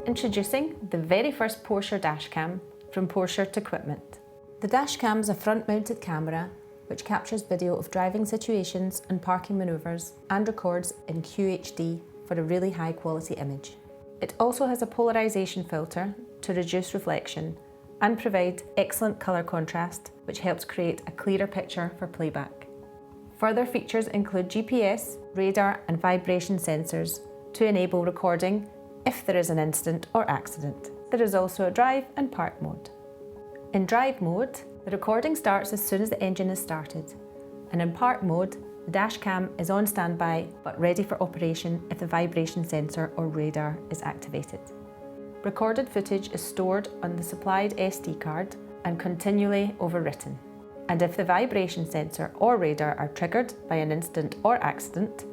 Introducing the very first Porsche Dashcam from Porsche Equipment. The Dashcam is a front-mounted camera which captures video of driving situations and parking manoeuvres and records in QHD for a really high quality image. It also has a polarization filter to reduce reflection and provide excellent colour contrast, which helps create a clearer picture for playback. Further features include GPS, radar and vibration sensors to enable recording if there is an incident or accident. There is also a drive and park mode. In drive mode, the recording starts as soon as the engine is started, and in park mode, the Dashcam is on standby but ready for operation if the vibration sensor or radar is activated. Recorded footage is stored on the supplied SD card and continually overwritten. And if the vibration sensor or radar are triggered by an incident or accident,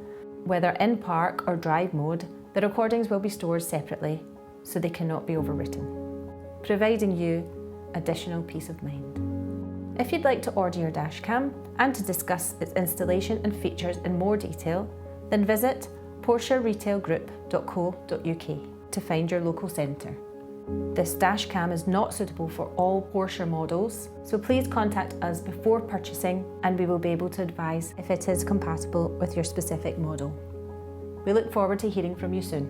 whether in park or drive mode, the recordings will be stored separately so they cannot be overwritten, providing you additional peace of mind. If you'd like to order your Dashcam and to discuss its installation and features in more detail, then visit PorscheRetailGroup.co.uk to find your local centre. This Dashcam is not suitable for all Porsche models, so please contact us before purchasing and we will be able to advise if it is compatible with your specific model. We look forward to hearing from you soon.